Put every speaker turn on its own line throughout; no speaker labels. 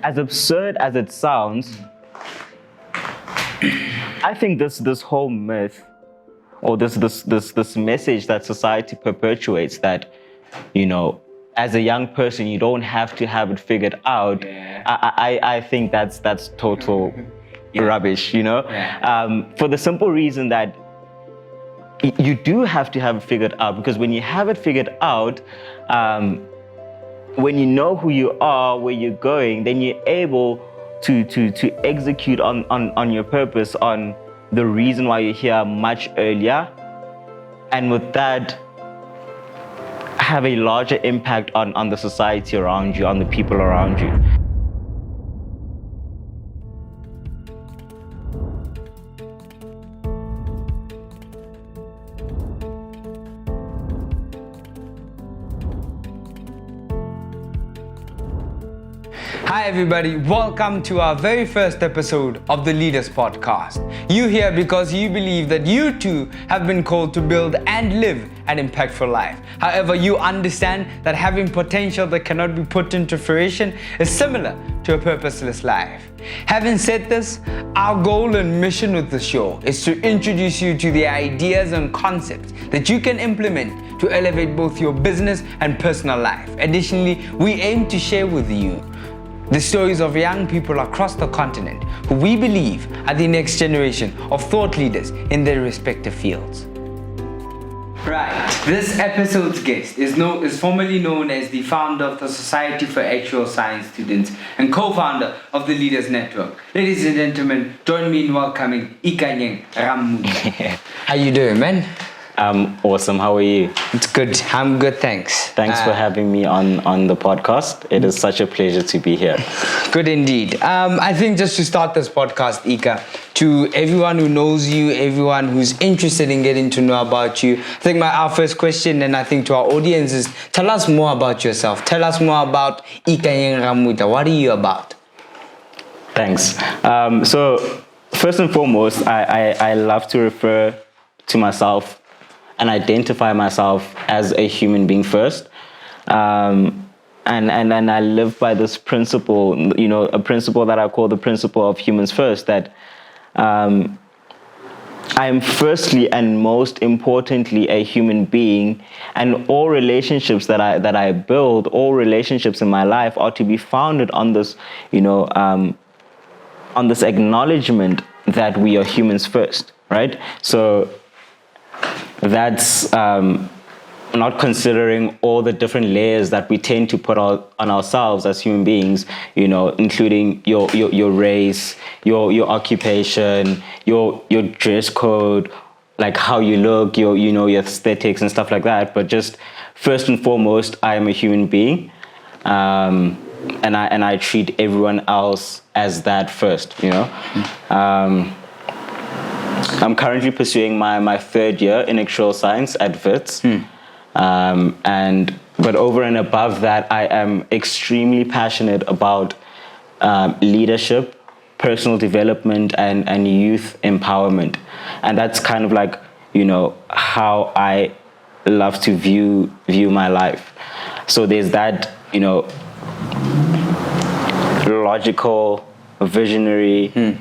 as absurd as it sounds, I think this whole myth, or this message that society perpetuates, that, you know, as a young person you don't have to have it figured out. I think that's total rubbish, you know. For the simple reason that you do have to have it figured out, because when you have it figured out, when you know who you are, where you're going, then you're able to execute on your purpose, on the reason why you're here much earlier, and with that have a larger impact on the society around you, on the people around you.
Hi everybody, welcome to our very first episode of the Leaders Podcast. You here because you believe that you too have been called to build and live an impactful life. However, you understand that having potential that cannot be put into fruition is similar to a purposeless life. Having said this, our goal and mission with the show is to introduce you to the ideas and concepts that you can implement to elevate both your business and personal life. Additionally, we aim to share with you the stories of young people across the continent who we believe are the next generation of thought leaders in their respective fields. Right, this episode's guest is formerly known as the founder of the Society for Actuarial Students and co-founder of the Leaders Network. Ladies and gentlemen, join me in welcoming Ikanyeng Rammutla. How you doing, man?
I'm awesome. How are you?
It's good. I'm good, thanks.
Thanks for having me on the podcast. It is such a pleasure to be here.
Good indeed. I think just to start this podcast, Ika, to everyone who knows you, everyone who's interested in getting to know about you, I think our first question, and I think to our audience, is tell us more about yourself. Tell us more about Ikanyeng Rammutla. What are you about?
Thanks. So first and foremost, I love to refer to myself and identify myself as a human being first. And I live by this principle, you know, a principle that I call the principle of humans first, that I am firstly and most importantly a human being, and all relationships that I build, all relationships in my life are to be founded on this, you know, on this acknowledgement that we are humans first, right? So that's not considering all the different layers that we tend to put on ourselves as human beings, you know, including your race, your occupation, your dress code, like how you look, your aesthetics and stuff like that. But just first and foremost, I am a human being, and I treat everyone else as that first, you know. I'm currently pursuing my third year in actuarial science at WITS. But over and above that, I am extremely passionate about leadership, personal development, and youth empowerment. And that's kind of like, you know, how I love to view my life. So there's that, you know, logical, visionary,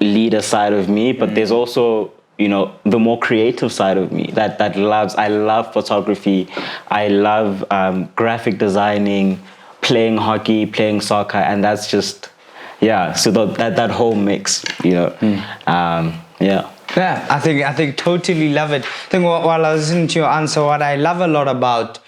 leader side of me, but there's also, you know, the more creative side of me I love photography, I love graphic designing, playing hockey, playing soccer, and that's just, yeah, so that whole mix, you know. Yeah,
I think totally love it. I think while I was listening to your answer, what I love a lot about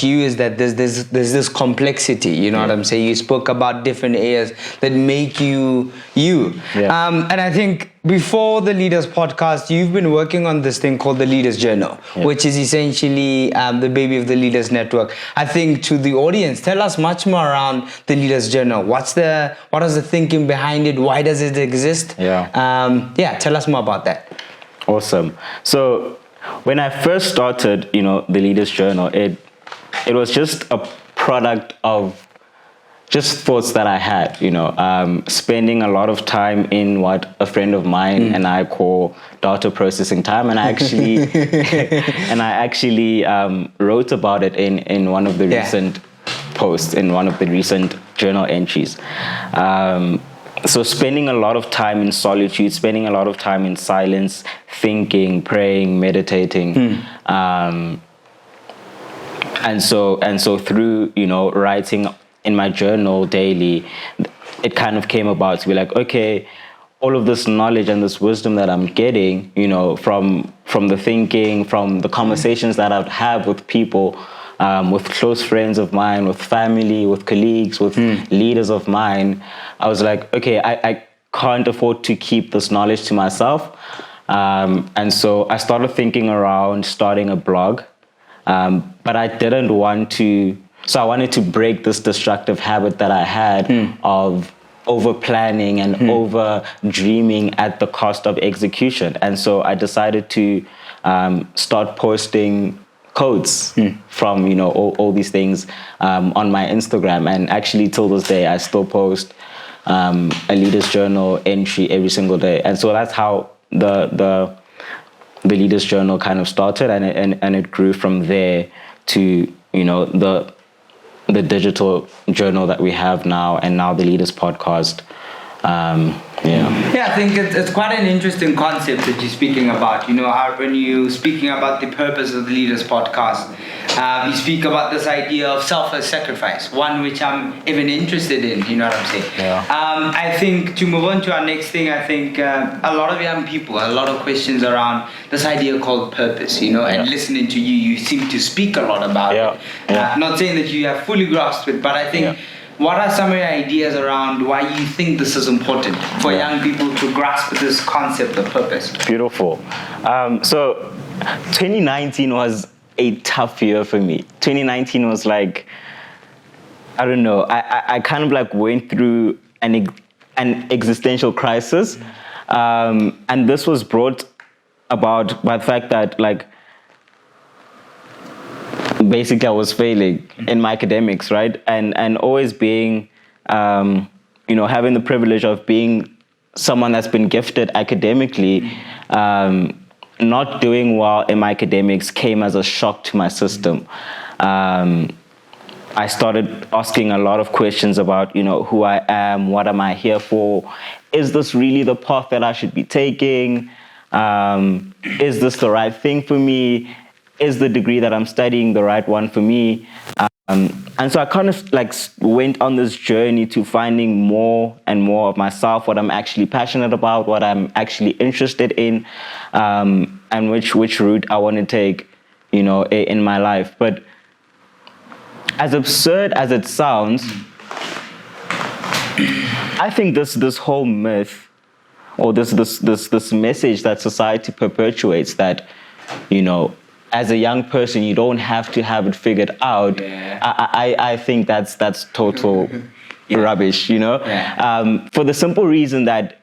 you is that there's this complexity, you know what I'm saying? You spoke about different areas that make you. And I think before the Leaders Podcast, you've been working on this thing called the Leaders Journal, which is essentially the baby of the Leaders Network. I think to the audience, tell us much more around the Leaders Journal. What is the thinking behind it? Why does it exist? Tell us more about that.
Awesome. So when I first started, you know, the Leaders Journal, it was just a product of just thoughts that I had, you know, spending a lot of time in what a friend of mine and I call data processing time, and I actually wrote about it in one of the recent posts, in one of the recent journal entries. So spending a lot of time in solitude, spending a lot of time in silence, thinking, praying, meditating, and so through writing in my journal daily, it kind of came about to be like, okay, all of this knowledge and this wisdom that I'm getting, from the thinking, from the conversations that I've had with people, with close friends of mine, with family, with colleagues, with leaders of mine, I was like, okay, I can't afford to keep this knowledge to myself. And so I started thinking around starting a blog, but I didn't want to, so I wanted to break this destructive habit that I had of over planning and over dreaming at the cost of execution. And so I decided to start posting quotes from all these things on my Instagram. And actually till this day I still post a leaders journal entry every single day. And so that's how the leaders journal kind of started, and it grew from there to the digital journal that we have now, and now the Leaders Podcast.
I think it's quite an interesting concept that you're speaking about. When you're speaking about the purpose of the Leaders Podcast, you speak about this idea of selfless sacrifice, one which I'm even interested in, you know what I'm saying?
Yeah.
I think to move on to our next thing, I think a lot of young people, a lot of questions around this idea called purpose, and listening to you seem to speak a lot about it. Not saying that you have fully grasped it, but I think what are some of your ideas around why you think this is important for young people to grasp this concept of purpose?
Beautiful. So 2019 was a tough year for me. 2019 was like, I don't know, I kind of like went through an existential crisis. And this was brought about by the fact that basically I was failing in my academics, right? And always being, having the privilege of being someone that's been gifted academically, not doing well in my academics came as a shock to my system. I started asking a lot of questions about, who I am, what am I here for? Is this really the path that I should be taking? Is this the right thing for me? Is the degree that I'm studying the right one for me? And so I kind of went on this journey to finding more and more of myself, what I'm actually passionate about, what I'm actually interested in, and which route I want to take, in my life. But as absurd as it sounds, I think this whole myth, or this message that society perpetuates, that, as a young person, you don't have to have it figured out. I think that's total rubbish, for the simple reason that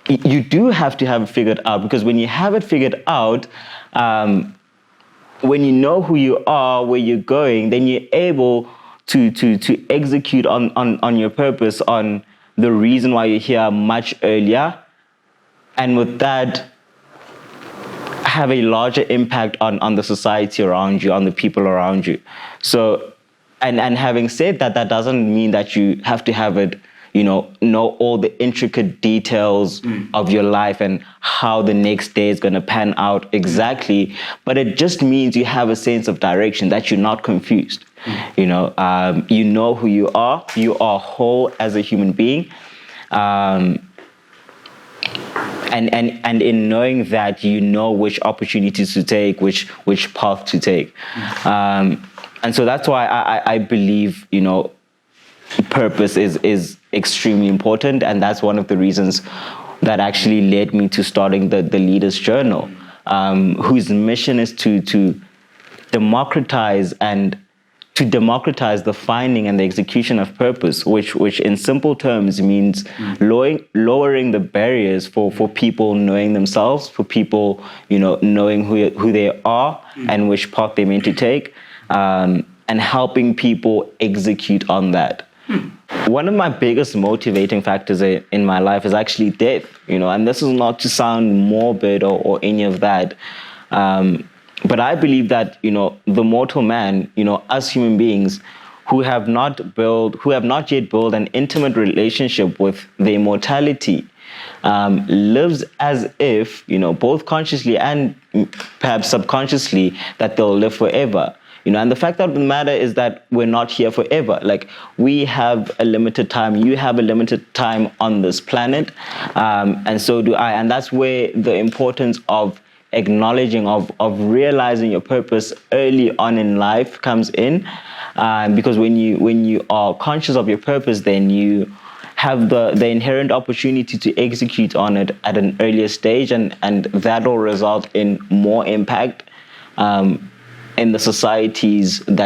you do have to have it figured out, because when you have it figured out, when you know who you are, where you're going, then you're able to execute on your purpose, on the reason why you're here much earlier. And with that, have a larger impact on the society around you, on the people around you. So, and having said that, that doesn't mean that you have to have it, know all the intricate details of your life and how the next day is going to pan out exactly. But it just means you have a sense of direction, that you're not confused. You know who you are. You are whole as a human being. And in knowing that, which opportunities to take, which path to take. And so that's why I believe, purpose is extremely important. And that's one of the reasons that actually led me to starting the Leaders Journal, whose mission is to democratize the finding and the execution of purpose, which in simple terms means lowering the barriers for people knowing themselves, for people, knowing who they are and which path they're meant to take, and helping people execute on that. One of my biggest motivating factors in my life is actually death, and this is not to sound morbid or any of that. But I believe that, the mortal man, us human beings, who have not yet built an intimate relationship with their mortality, lives as if, both consciously and perhaps subconsciously, that they'll live forever. And the fact of the matter is that we're not here forever. Like, we have a limited time. You have a limited time on this planet, and so do I. And that's where the importance of acknowledging, of realizing your purpose early on in life comes in, because when you are conscious of your purpose, then you have the inherent opportunity to execute on it at an earlier stage, and that will result in more impact in the societies and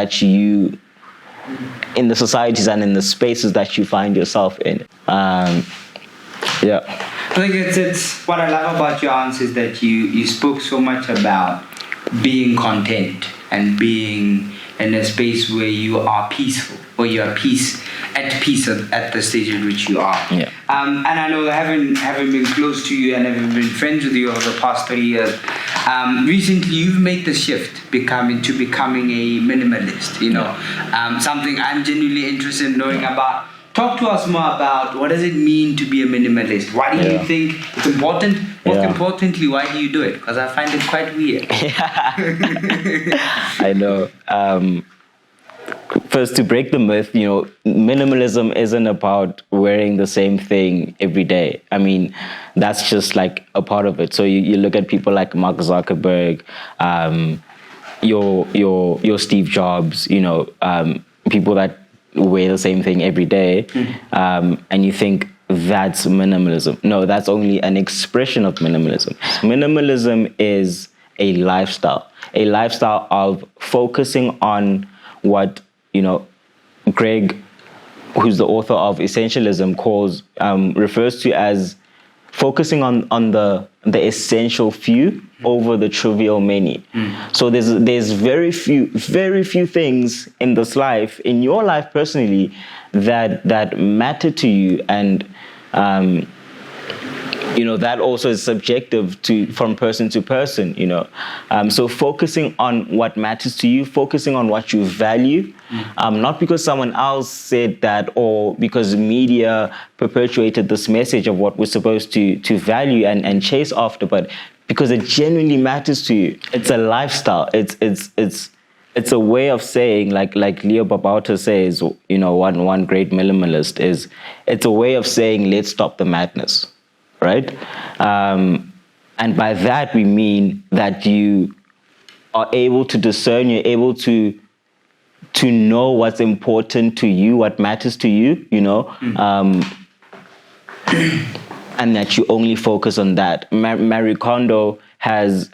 in the spaces that you find yourself in. Yeah.
I think it's what I love about your answer is that you spoke so much about being content and being in a space where you are peaceful, or you are at peace at the stage in which you are.
Yeah.
And I know that having been close to you and having been friends with you over the past 3 years, recently you've made the shift becoming a minimalist. Something I'm genuinely interested in knowing about. Talk to us more about what does it mean to be a minimalist? Why do you think it's important? Most importantly, why do you do it? Because I find it quite weird.
I know. First, to break the myth, minimalism isn't about wearing the same thing every day. I mean, that's just like a part of it. So you look at people like Mark Zuckerberg, your Steve Jobs, people that wear the same thing every day, and you think that's minimalism. No, that's only an expression of minimalism. Minimalism is a lifestyle of focusing on what, Greg, who's the author of Essentialism, refers to as focusing on the essential few over the trivial many. So there's very few things in this life, in your life personally, that matter to you, and that also is subjective from person to person. So focusing on what matters to you, focusing on what you value, not because someone else said that, or because media perpetuated this message of what we're supposed to value and chase after, but because it genuinely matters to you. It's a lifestyle. It's a way of saying, like Leo Babauta says, one great minimalist is, it's a way of saying, let's stop the madness, right? And by that we mean that you are able to discern, you're able to know what's important to you, what matters to you, and that you only focus on that. Marie Kondo has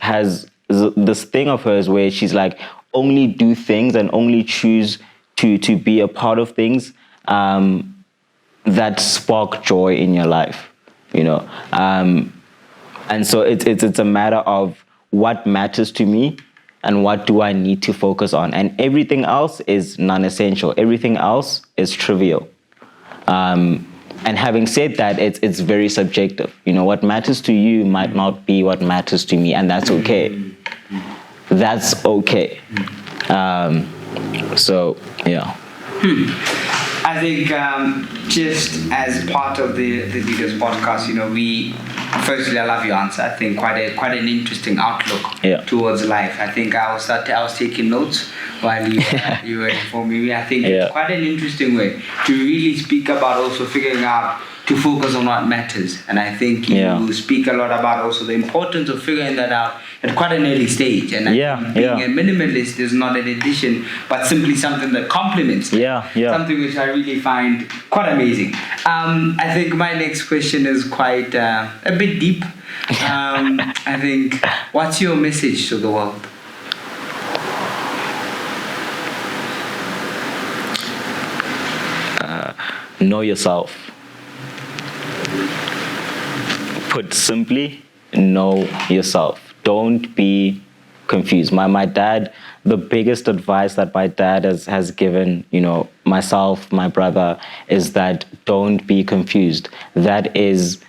this thing of hers where she's like, only do things and only choose to be a part of things that spark joy in your life, and so it's a matter of what matters to me and what do I need to focus on, and everything else is non-essential. Everything else is trivial. And having said that, it's very subjective. What matters to you might not be what matters to me, and that's okay. That's okay. So, yeah.
I think just as part of the Leaders podcast, firstly, I love your answer. I think quite an interesting outlook towards life. I think I was taking notes while you were informing me. I think it's quite an interesting way to really speak about also figuring out to focus on what matters. And I think you speak a lot about also the importance of figuring that out at quite an early stage. And I think being a minimalist is not an addition, but simply something that complements. Something which I really find quite amazing. I think my next question is quite a bit deep. I think, what's your message to the world?
Know yourself. Put simply, know yourself. Don't be confused. My dad, the biggest advice that my dad has given, myself, my brother, is that don't be confused. That is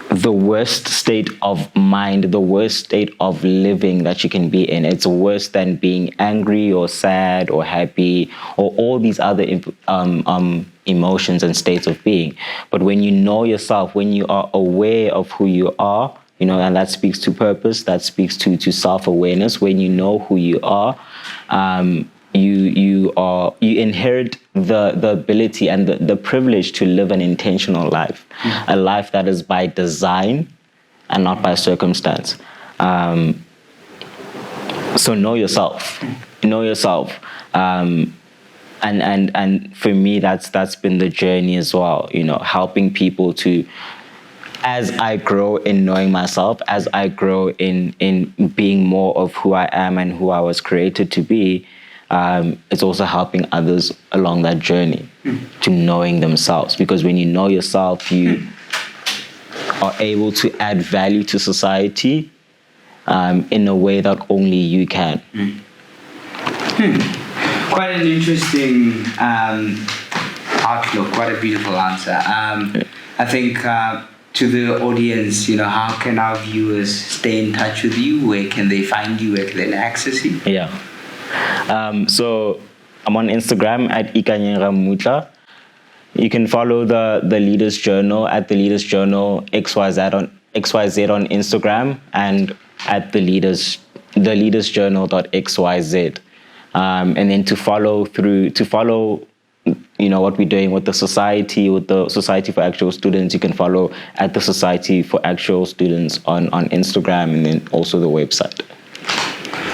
the worst state of mind, the worst state of living that you can be in. It's worse than being angry or sad or happy or all these other emotions and states of being. But when you know yourself, when you are aware of who you are, and that speaks to purpose, that speaks to self-awareness. When you know who you are, you inherit the ability and the privilege to live an intentional life, a life that is by design and not by circumstance. So know yourself, and for me that's been the journey as well. Helping people to, as I grow in knowing myself, as I grow in being more of who I am and who I was created to be. It's also helping others along that journey to knowing themselves. Because when you know yourself, you are able to add value to society in a way that only you can.
Quite an interesting outlook, quite a beautiful answer. I think to the audience, how can our viewers stay in touch with you? Where can they find you? Where can they access you?
Yeah. So I'm on Instagram at Ikanyeng Rammutla. You can follow the Leaders Journal at the Leaders Journal XYZ on Instagram and at the leadersjournal.xyz. And then to follow what we're doing with the Society for Actual Students, you can follow at the Society for Actual Students on Instagram, and then also the website.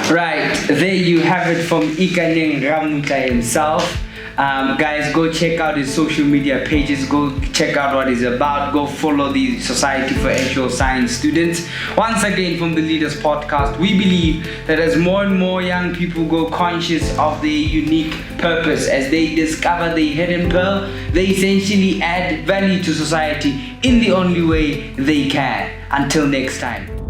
Right, there you have it from Ikanyeng Rammutla himself. Guys, go check out his social media pages, go check out what he's about, go follow the Society for Actual Science Students. Once again, from the Leaders Podcast, we believe that as more and more young people go conscious of their unique purpose, as they discover their hidden pearl, they essentially add value to society in the only way they can. Until next time.